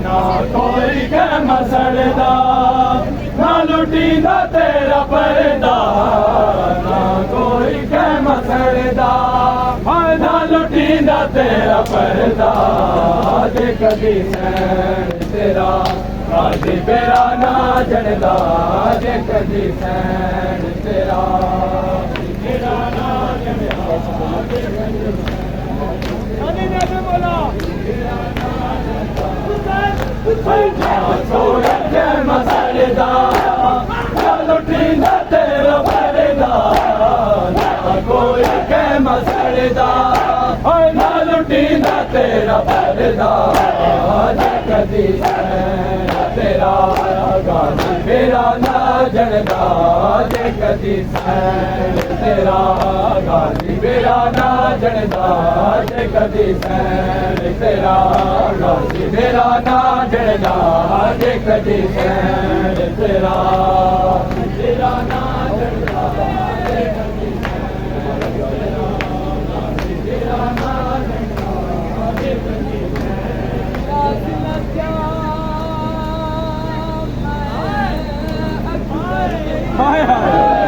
S1: ना कोई के मसड़दा ना लुटींदा तेरा पर्दा ना कोई के मसड़दा ना लुटींदा तेरा पर्दा जे कदी सैन तेरा गाजी मेरा ना झड़दा जे कदी सैन तेरा मेरा ना झड़दा जे कदी कोई के मसड़दा ना लुटींदा तेरा पर्दा कोई के मसड़दा ना लुटींदा तेरा पर्दा जे कदी सैन तेरा गाजी मेरा ना झड़दा जे कदी सैन तेरा गाजी मेरा ना झड़दा जे कदी सैन तेरा गाजी मेरा ना झड़दा जे कदी सैन तेरा मेरा ना झड़दा जे कदी सैन तेरा गाजी मेरा ना झड़दा जे कदी हाय हाय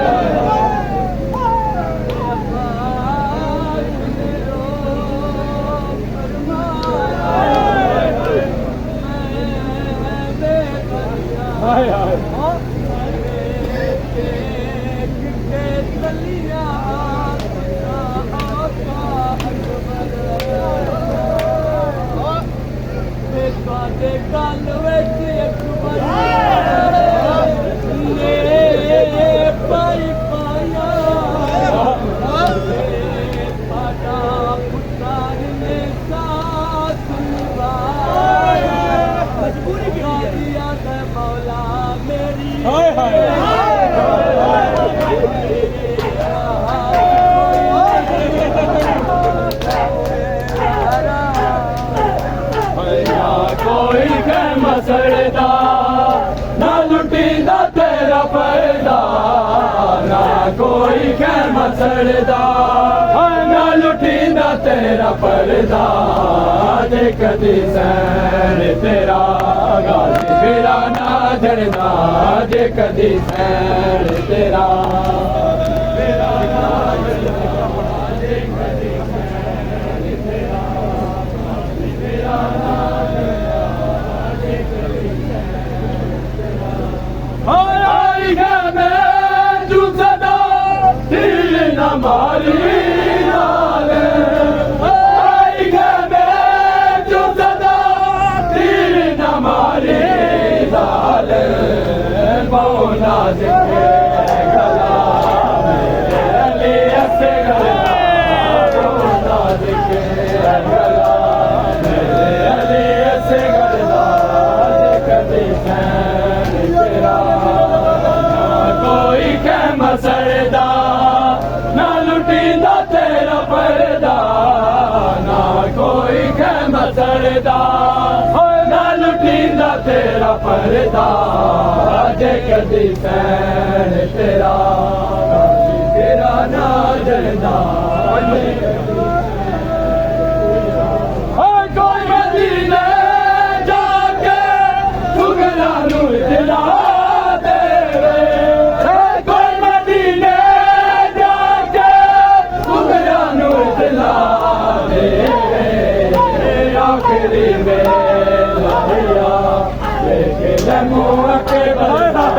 S1: हाय हाय कोई के मसड़दा कोई खैमा सड़दा ना लुटींदा तेरा पर्दा जे कदी सैन तेरा गाजी फिरा ना जड़दा जे कदी सैन तेरा फिरा ना जड़दा जे कदी सैन तेरा फिरा ना जड़दा जे कदी सैन तेरा आई है मैं तू सदा दिल न मारी नाल आई है मैं तू सदा दिल न मारी नाल मौला जिके गला मेरे ऐसे गला मौला जिके गला मेरे ऐसे गला कदी सैन तेरा कोई खैमा सड़दा ना लुटींदा तेरा पर्दा ना कोई खैमा सड़दा ना लुटींदा तेरा पर्दा जे कदी सैन तेरा तेरा ना जड़दा कोई मदीने जाके सुगना नू दिला आखिरी वेला लेके मुँह के बरदा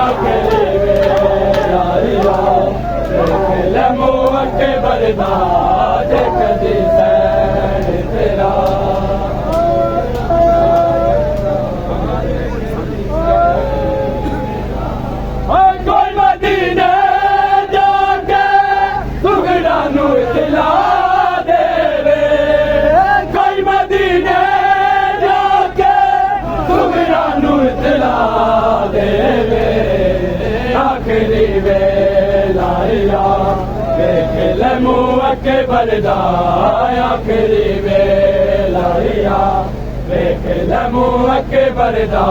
S1: आखिरी वेला लेके मुँह के बरदा जे कदी सैन तेरा कोई मदीने जाके सुगड़ा नू दिला आखिरी वेला देख ले मुँह के बरदा आखिरी वेला देख ले मुँह के बरदा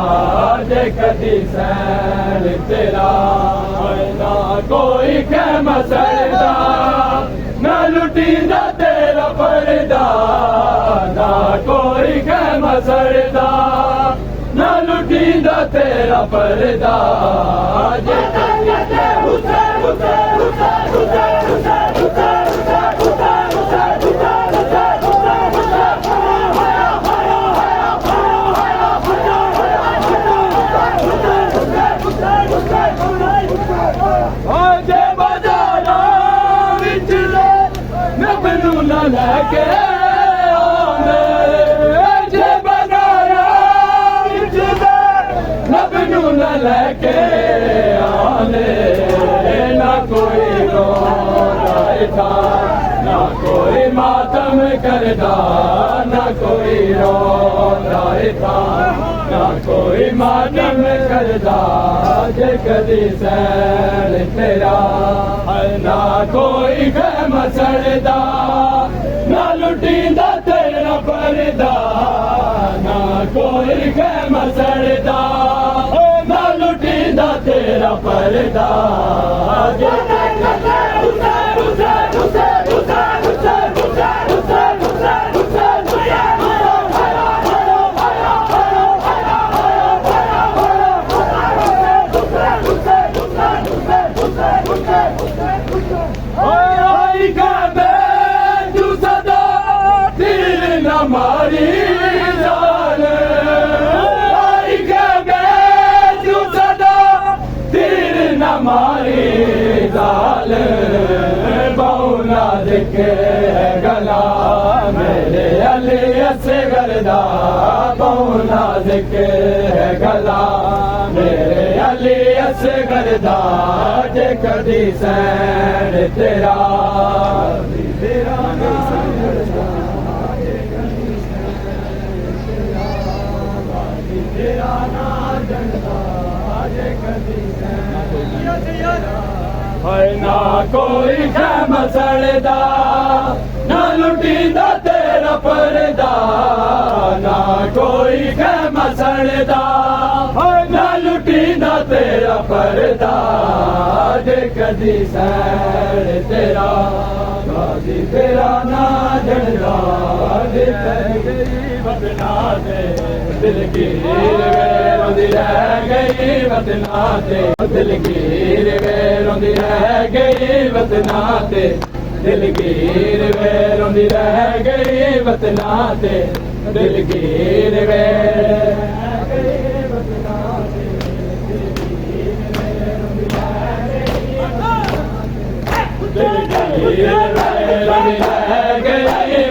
S1: जे कदी सैन तेरा ना कोई खैमा सड़दा ना लुटींदा तेरा पर्दा ना कोई खैमा सड़दा ना लुटींदा तेरा पर्दा जे बजारा विचले नबनू न लैके जे बजारा विचले नबनू न लैके आने ना कोई रोना था ना कोई मातम करदा ना कोई रोना था ना कोई मातम करदा जे कदी सैन तेरा ना कोई खैमा सड़दा ना लुटींदा तेरा पर्दा ना कोई खैमा सड़दा ना लुटींदा तेरा पर्दा मारी जान आई के तू सदा तीर न मारी जाल बौला दिखे गला मेरे अली ऐसे गरदा बौला दिखे गला मेरे अली ऐसे गरदा जे कदी सैन तेरा तेरा तेरा ना जड़दा जे कदी सैन ना कोई खैमा सड़दा ना लुटींदा तेरा पर्दा ना कोई खैमा सड़दा ना लुटींदा तेरा पर्दा जे कदी सैर तेरा गाजी तेरा ना झंडा जे गरीबत ना दे दिलगीर वे रोंदी रह गई वतना ते दिलगीर वे रोंदी रह गई वतना ते दिलगीर वे रोंदी रह गई वतना ते दिलगीर वे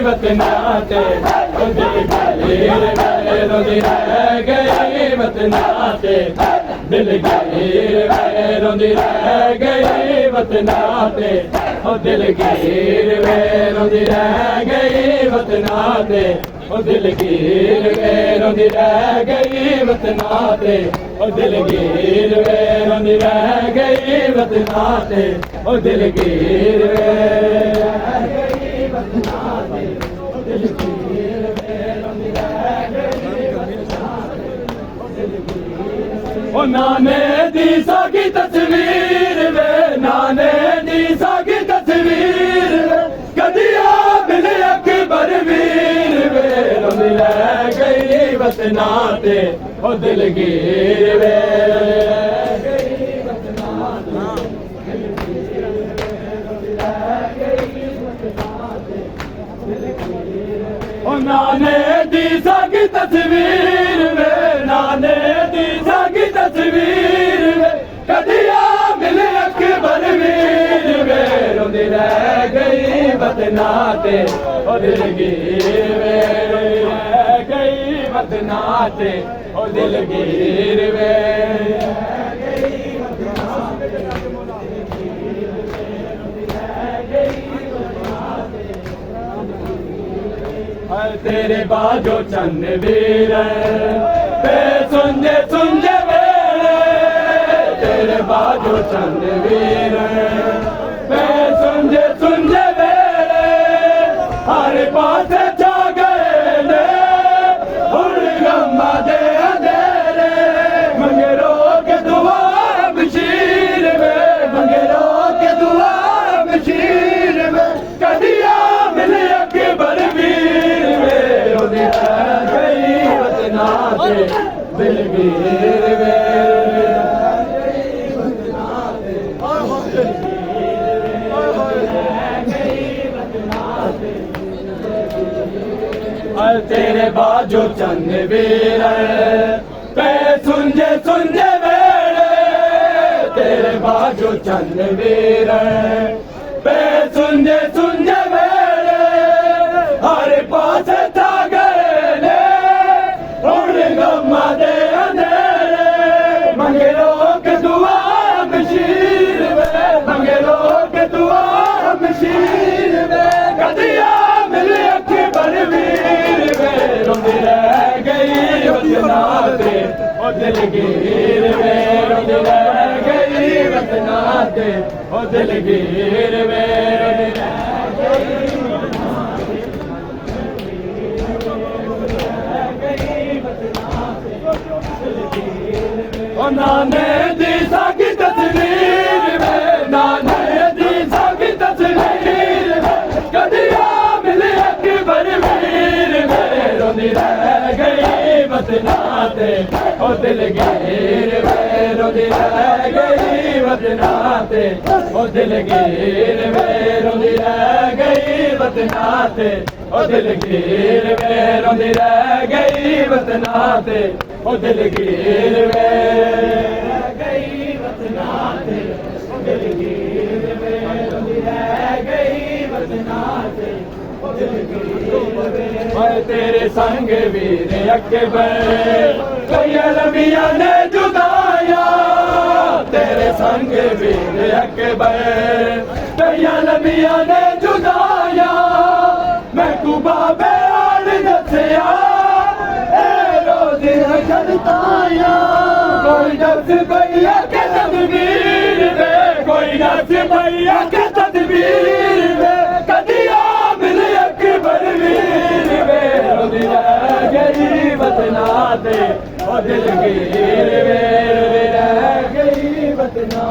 S1: वतना ते दिलगीर वे रोंदी रह गई वतना ते दिलगीर वे रोंदी रह गई वतना ते दिलगीर वे रोंदी रह गई वतना ते दिलगीर वे रोंदी रह गई वतना ते दिलगीर वे रोंदी रह गई वतना ते दिलगीर वे ओ नाने दी सागी तस्वीर वे नाने दी सागी तस्वीर वे कदिया मिले अकबर वीर वे रोंदी रह गई वतना ते ओ दिलगीर वे ओ नाने दी सागी तस्वीर वे नाने दी सागी तस्वीर वे कदिया मिले अकबर वीर वे रोंदी रह गई वतना ते ओ दिलगीर वे रह गई वतना ते ओ दिलगीर वे तेरे बाजो चंद वीर पे सुंजे सुंजे वेले तेरे बाजो चंद वीर पे सुंजे सुंजे वेले हर पास जा गए ने हुण गम्मा दे अंधेरे मंगेरो के दुआ बशीर वे मंगेरो के दुआ बशीर वे कदिया मिले अकबर वीर वे रोंदी रह गई वतना ते दिलगीर वे तेरे बाजो चंद वीर पे सुंजे सुंजे वेले तेरे बाजो चंद वीर पे सुंजे सुंजे वेले हर पास था गए ने हुण गम्मा दे अंधेरे मंगेरो के दुआ बशीर वे मंगेरो के दुआ बशीर वे कदिया मिले अकबर वीर वे रोंदी रह गई वतना ते ओ दिलगीर वे रोंदी रह गई वतना ते ओ दिलगीर वे रोंदी रह ओ नाने दी सागी तस्वीर वे नाने दी सागी तस्वीर वे कदिया मिले अकबर वीर वे रोंदी रह गई वतना ते ओ दिलगीर वे रोंदी रह गई वतना ते ओ दिलगीर वे रोंदी रह गई वतना ते ओ दिलगीर वे रोंदी रह गई वतना ते ओ दिलगीर वे रह गई वतना ते ओ दिलगीर वे रोंदी रह गई वतना ते ओ दिलगीर वे तेरे संग वीर अकबर कई अलमिया ने जुदाया तेरे संग वीर अकबर कई अलमिया ने जुदाया मैं कुबाबे आल दसिया करताया कोई नफ्स भैया के तदबीर में कोई नफ्स भैया के तदबीर में कदिया मिले अकबर वीर में रोंदी रह गई वतना ते ओ दिलगीर वे रोंदी रह गई वतना